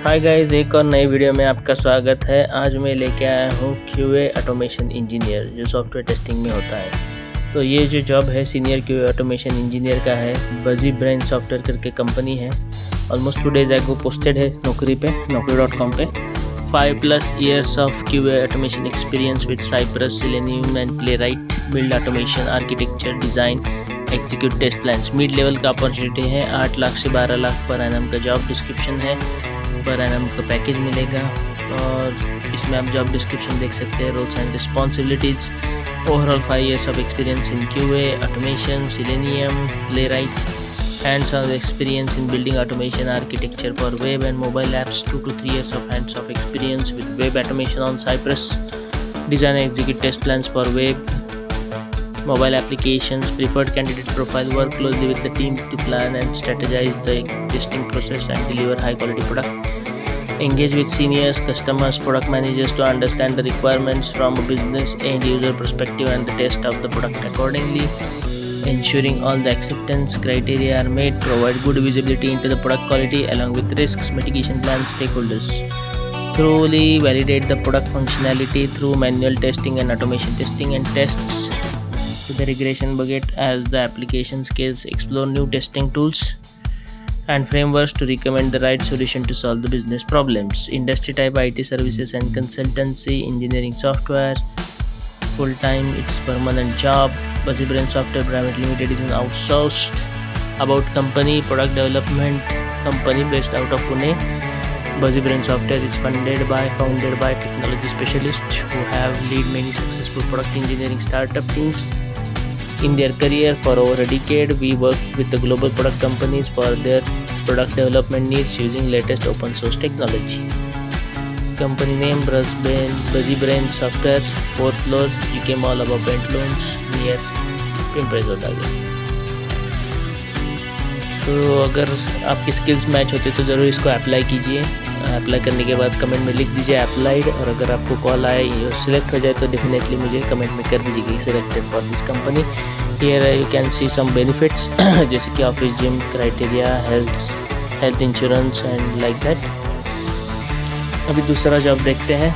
Hi guys, एक और नई वीडियो में आपका स्वागत है। आज मैं लेके आया हूँ QA ऑटोमेशन इंजीनियर जो सॉफ्टवेयर टेस्टिंग में होता है। तो ये जो जॉब है सीनियर QA ऑटोमेशन इंजीनियर का है। बजी ब्रेन सॉफ्टवेयर करके कंपनी है। ऑलमोस्ट 2 days एगो पोस्टेड है नौकरी पे naukri.com पे। 5+ years of QA automation experience with Cypress, Selenium and Playwright. Build automation architecture design execute test plans. Mid level का opportunity है। 8 लाख से 12 लाख पर एनम का जॉब डिस्क्रिप्शन है। पर एनम का पैकेज मिलेगा और इसमें आप जॉब डिस्क्रिप्शन देख सकते हैं। Roles and responsibilities. Overall 5 years of experience in QA, automation, Selenium, Playwright. Hands-on experience in building automation architecture for web and mobile apps. 2 to 3 years of hands-on experience with web automation on Cypress. Design and execute test plans for web, mobile applications. Preferred candidate profile. Work closely with the team to plan and strategize the testing process and deliver high-quality product. Engage with seniors, customers, product managers to understand the requirements from a business and user perspective and the test of the product accordingly. Ensuring all the acceptance criteria are met. Provide good visibility into the product quality along with risks mitigation plans stakeholders. Thoroughly validate the product functionality through manual testing and automation testing and tests to the regression bucket as the application scales. Explore new testing tools and frameworks to recommend the right solution to solve the business problems. Industry type IT services and consultancy, engineering software. Full time, it's permanent job. Buzzy Brain Software Private Limited is an outsourced. About company, product development company based out of Pune. Buzzy Brain Software is founded by technology specialists who have led many successful product engineering startup teams in their career. For over a decade, we work with the global product companies for their product development needs using latest open source technology. Company name Buzzy Brain Software, 4th floor, GK Mall above Pantaloons near Impress होता है। तो अगर आपकी skills match होते तो ज़रूर इसको apply कीजिए। अप्लाई करने के बाद कमेंट में लिख दीजिए अप्लाइड, और अगर आपको कॉल आए और सिलेक्ट हो जाए तो डेफिनेटली मुझे कमेंट में कर दीजिए selected for this company. Here you can see some benefits जैसे कि office gym, criteria, health insurance and like that. अभी दूसरा जॉब देखते हैं।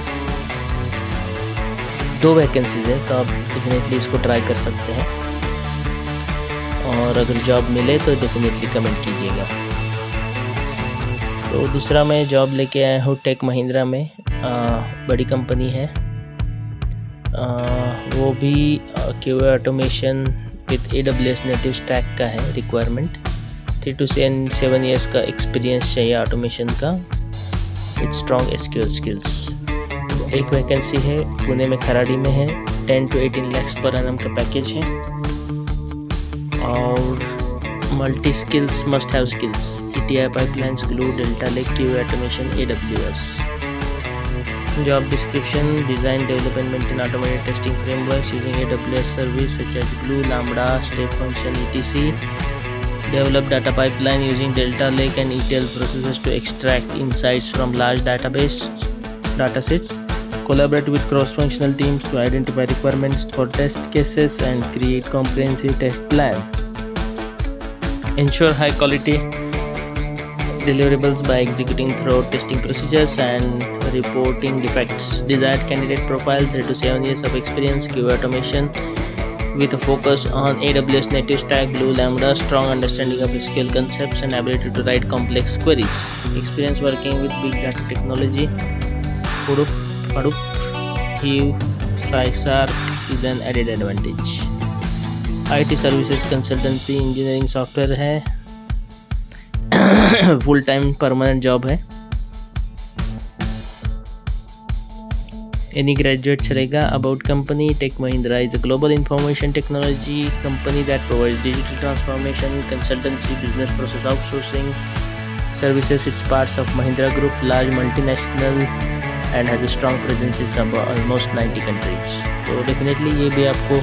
2 वैकेंसीज है तो आप डेफिनेटली इसको ट्राई कर सकते हैं, और अगर जॉब मिले तो डेफिनेटली कमेंट कीजिएगा। तो दूसरा मैं जॉब लेके आया हूँ टेक महिंद्रा में। बड़ी कंपनी है। वो भी QA automation with AWS native stack का है रिक्वायरमेंट। 3 to 7 years का एक्सपीरियंस चाहिए ऑटोमेशन का विद स्ट्रॉन्ग SQL स्किल्स। एक वैकेंसी है पुणे में, खराड़ी में है। 10 to 18 lakhs पर एनम का पैकेज है, और multi skills must have skills. ETL pipelines, Glue, Delta Lake, QA automation, AWS। Job description: design, develop and maintain automated testing frameworks using AWS service such as Glue, Lambda, step function, etc. Develop data pipeline using Delta Lake and ETL processes to extract insights from large datasets. Collaborate with cross-functional teams to identify requirements for test cases and create comprehensive test plan. Ensure high quality deliverables by executing thorough testing procedures and reporting defects. Desired candidate profile: 3 to 7 years of experience, QA automation with a focus on AWS native stack, Glue, Lambda, strong understanding of SQL concepts and ability to write complex queries. Experience working with big data technology, Hadoop, Hive, Spark is an added advantage. IT services consultancy, engineering software है। Full time permanent job है। Any graduate चलेगा। About company: Tech Mahindra is a global information technology company that provides digital transformation, consultancy, business process outsourcing services. It's parts of Mahindra Group, large multinational, and has a strong presence in almost 90 countries. तो definitely ये भी आपको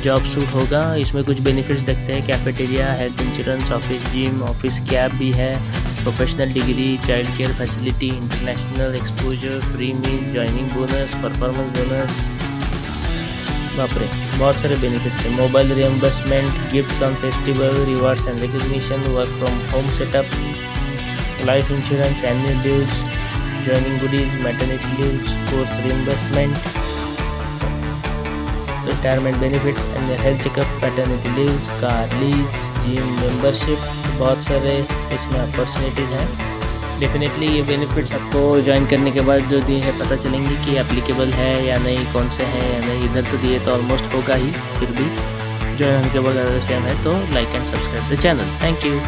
job suit होगा। इसमें कुछ benefits देखते हैं: cafeteria, health insurance, office gym, office cab भी है, professional degree, child care facility, international exposure, free meal, joining bonus, performance bonus, बाप रे बहुत सारे बेनिफिट्स हैं। Mobile reimbursement, gifts on festival, rewards and recognition, work from home setup, life insurance, annual leaves, joining goodies, maternity leaves, course reimbursement, retirement benefits, and health checkup, paternity leaves, car lease, gym membership, बहुत सारे इसमें opportunities हैं। Definitely ये benefits आपको join करने के बाद जो दिए हैं पता चलेंगे कि एप्लीकेबल है या नहीं, कौन से हैं या नहीं। इधर तो दिए तो ऑलमोस्ट होगा ही, फिर भी ज्वाइन होने के बाद अगर सेम है तो like and subscribe the channel. Thank you.